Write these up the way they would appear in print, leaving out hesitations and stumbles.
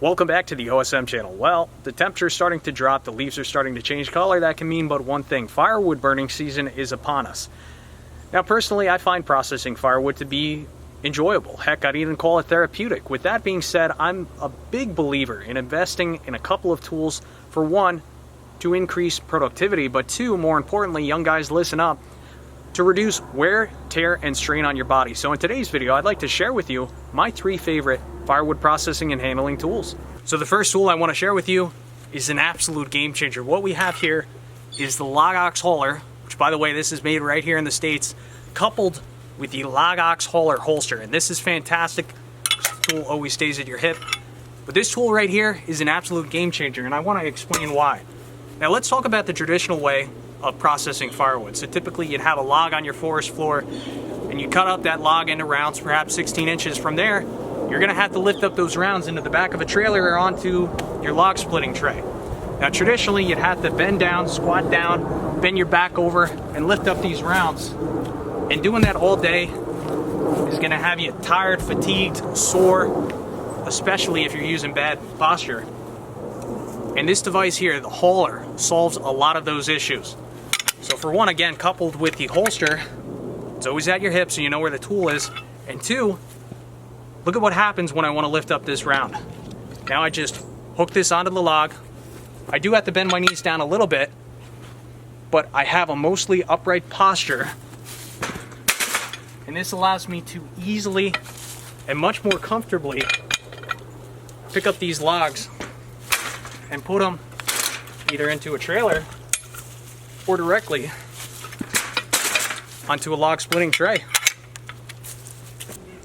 Welcome back to the OSM channel. Well, the temperature is starting to drop, the leaves are starting to change color. That can mean but one thing: firewood burning season is upon us. Now personally, I find processing firewood to be enjoyable. Heck, I'd even call it therapeutic. With that being said, I'm a big believer in investing in a couple of tools. For one, to increase productivity, but two, more importantly, young guys, listen up, to reduce wear, tear, and strain on your body. So in today's video, I'd like to share with you my 3 favorite firewood processing and handling tools. So the first tool I want to share with you is an absolute game changer. What we have here is the Log-Ox hauler, which, by the way, this is made right here in the States, coupled with the Log-Ox hauler holster. And this is fantastic. This tool always stays at your hip. But this tool right here is an absolute game changer, and I want to explain why. Now let's talk about the traditional way of processing firewood. So typically you'd have a log on your forest floor and you cut up that log into rounds, perhaps 16 inches. From there, you're gonna have to lift up those rounds into the back of a trailer or onto your log splitting tray. Now traditionally you'd have to bend down, squat down, bend your back over and lift up these rounds. And doing that all day is gonna have you tired, fatigued, sore, especially if you're using bad posture. And this device here, the hauler, solves a lot of those issues. So for one, again, coupled with the holster, it's always at your hip so you know where the tool is. And two, look at what happens when I want to lift up this round. Now I just hook this onto the log. I do have to bend my knees down a little bit, but I have a mostly upright posture. And this allows me to easily and much more comfortably pick up these logs and put them either into a trailer or directly onto a log splitting tray.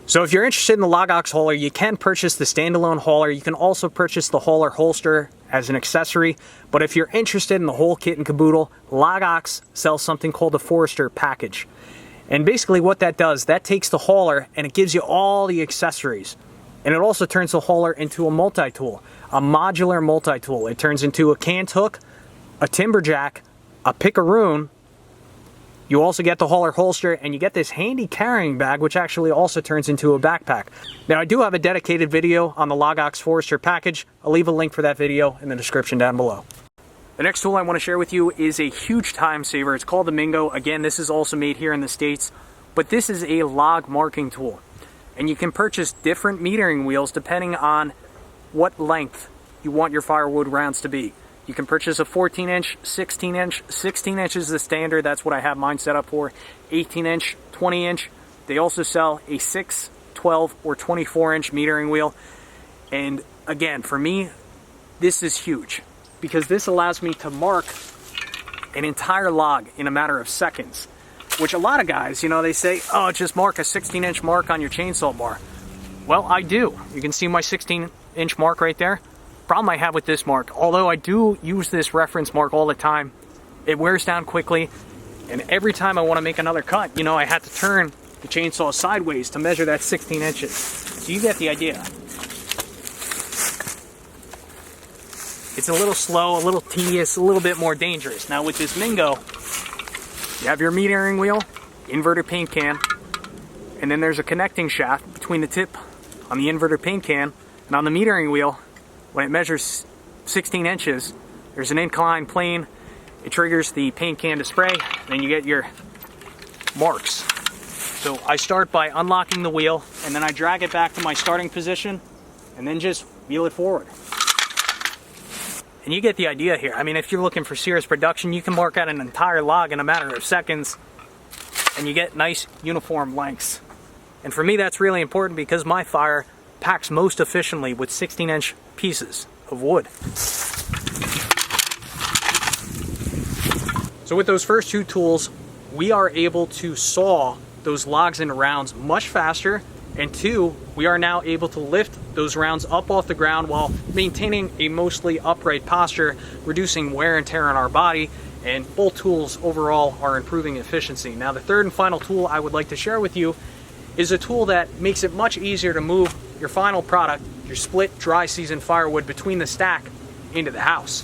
So if you're interested in the Log-Ox hauler, you can purchase the standalone hauler. You can also purchase the hauler holster as an accessory. But if you're interested in the whole kit and caboodle, Log-Ox sells something called the Forester package. And basically what that does, that takes the hauler and it gives you all the accessories. And it also turns the hauler into a multi-tool, a modular multi-tool. It turns into a cant hook, a timber jack, a pickaroon. You also get the hauler holster, and you get this handy carrying bag, which actually also turns into a backpack. Now, I do have a dedicated video on the Log-Ox Forester package. I'll leave a link for that video in the description down below. The next tool I want to share with you is a huge time saver. It's called the Mingo. Again, this is also made here in the States, but this is a log marking tool. And you can purchase different metering wheels depending on what length you want your firewood rounds to be. You can purchase a 14-inch, 16-inch, 16 inch is the standard. That's what I have mine set up for. 18-inch, 20-inch. They also sell a 6, 12, or 24-inch metering wheel. And again, for me, this is huge because this allows me to mark an entire log in a matter of seconds. Which a lot of guys, you know, they say, oh, just mark a 16-inch mark on your chainsaw bar. Well, I do. You can see my 16-inch mark right there. Problem I have with this mark, although I do use this reference mark all the time, it wears down quickly, and every time I want to make another cut, you know, I have to turn the chainsaw sideways to measure that 16 inches. So you get the idea. It's a little slow, a little tedious, a little bit more dangerous. Now with this Mingo, you have your metering wheel, inverter paint can, and then there's a connecting shaft between the tip on the inverter paint can and on the metering wheel. When it measures 16 inches, there's an inclined plane. It triggers the paint can to spray, and then you get your marks. So I start by unlocking the wheel, and then I drag it back to my starting position, and then just wheel it forward. And you get the idea here. I mean, if you're looking for serious production, you can mark out an entire log in a matter of seconds, and you get nice uniform lengths. And for me, that's really important because my fire packs most efficiently with 16-inch pieces of wood. So with those first 2 tools, we are able to saw those logs into rounds much faster, and 2, we are now able to lift those rounds up off the ground while maintaining a mostly upright posture, reducing wear and tear on our body, and both tools overall are improving efficiency. Now the third and final tool I would like to share with you is a tool that makes it much easier to move your final product, your split dry season firewood, between the stack into the house.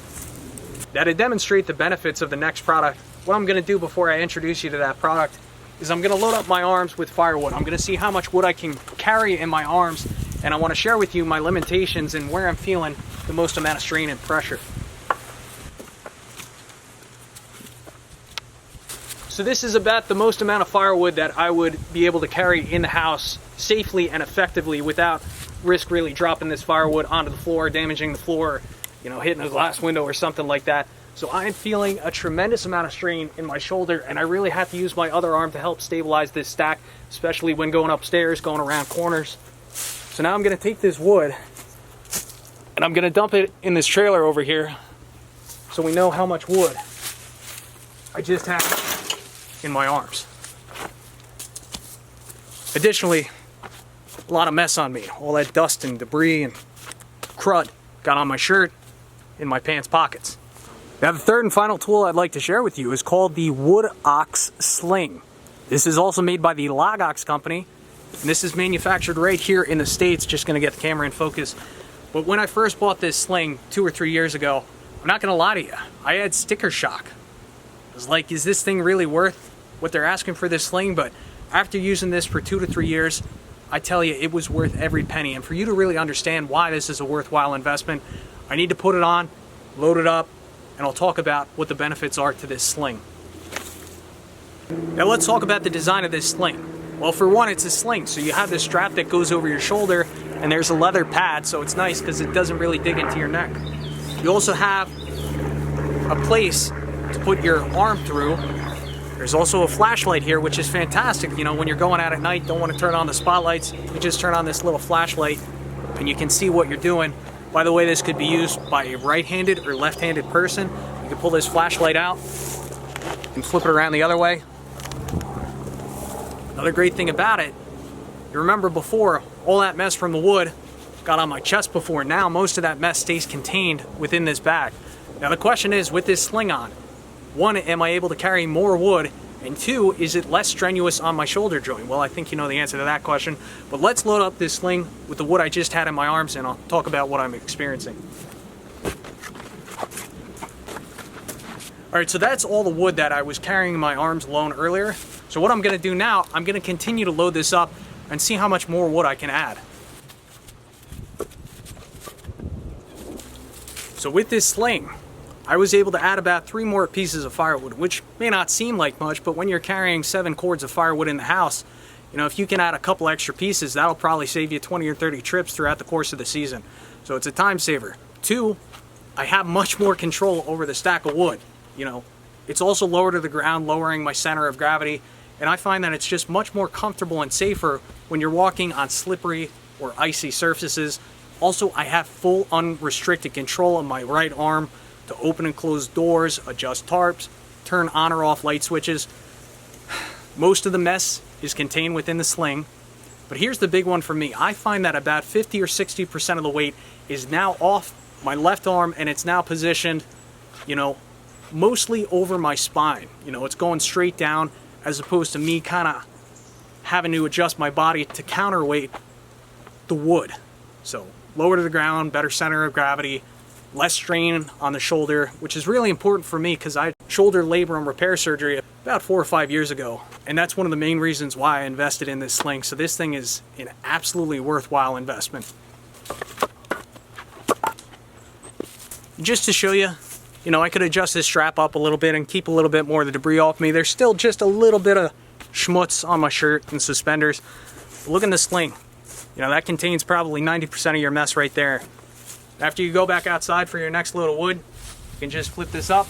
Now to demonstrate the benefits of the next product, what I'm going to do before I introduce you to that product is I'm going to load up my arms with firewood. I'm going to see how much wood I can carry in my arms and I want to share with you my limitations and where I'm feeling the most amount of strain and pressure. So this is about the most amount of firewood that I would be able to carry in the house safely and effectively without risk really dropping this firewood onto the floor, damaging the floor, you know, hitting a glass window or something like that. So I'm feeling a tremendous amount of strain in my shoulder, and I really have to use my other arm to help stabilize this stack, especially when going upstairs, going around corners. So now I'm going to take this wood and I'm going to dump it in this trailer over here so we know how much wood I just have in my arms. Additionally, a lot of mess on me. All that dust and debris and crud got on my shirt, in my pants pockets. Now the third and final tool I'd like to share with you is called the Wood Ox Sling. This is also made by the Log Ox company, and this is manufactured right here in the States. Just gonna get the camera in focus. But when I first bought this sling 2 or 3 years ago, I'm not gonna lie to you, I had sticker shock. I was like, is this thing really worth what they're asking for this sling? But after using this for 2 to 3 years, I tell you, it was worth every penny. And for you to really understand why this is a worthwhile investment, I need to put it on, load it up, and I'll talk about what the benefits are to this sling. Now let's talk about the design of this sling. Well, for one, it's a sling, so you have this strap that goes over your shoulder, and there's a leather pad, so it's nice because it doesn't really dig into your neck. You also have a place to put your arm through. There's also a flashlight here, which is fantastic. You know, when you're going out at night, don't want to turn on the spotlights, you just turn on this little flashlight and you can see what you're doing. By the way, this could be used by a right-handed or left-handed person. You can pull this flashlight out and flip it around the other way. Another great thing about it, you remember before, all that mess from the wood got on my chest before. Now most of that mess stays contained within this bag. Now the question is, with this sling on, one, am I able to carry more wood? And two, is it less strenuous on my shoulder joint? Well, I think you know the answer to that question. But let's load up this sling with the wood I just had in my arms, and I'll talk about what I'm experiencing. All right, so that's all the wood that I was carrying in my arms alone earlier. So what I'm gonna do now, I'm gonna continue to load this up and see how much more wood I can add. So with this sling, I was able to add about 3 more pieces of firewood, which may not seem like much, but when you're carrying 7 cords of firewood in the house, you know, if you can add a couple extra pieces, that'll probably save you 20 or 30 trips throughout the course of the season. So it's a time saver. 2, I have much more control over the stack of wood. You know, it's also lower to the ground, lowering my center of gravity, and I find that it's just much more comfortable and safer when you're walking on slippery or icy surfaces. Also, I have full unrestricted control of my right arm to open and close doors, adjust tarps, turn on or off light switches. Most of the mess is contained within the sling, but here's the big one for me. I find that about 50 or 60% of the weight is now off my left arm, and it's now positioned, you know, mostly over my spine. You know, it's going straight down as opposed to me kind of having to adjust my body to counterweight the wood. So lower to the ground, better center of gravity, less strain on the shoulder, which is really important for me because I had shoulder labor and repair surgery about 4 or 5 years ago. And that's one of the main reasons why I invested in this sling. So this thing is an absolutely worthwhile investment. Just to show you, you know, I could adjust this strap up a little bit and keep a little bit more of the debris off me. There's still just a little bit of schmutz on my shirt and suspenders. Look in the sling. You know, that contains probably 90% of your mess right there. After you go back outside for your next load of wood, you can just flip this up,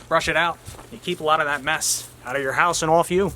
brush it out, and keep a lot of that mess out of your house and off you.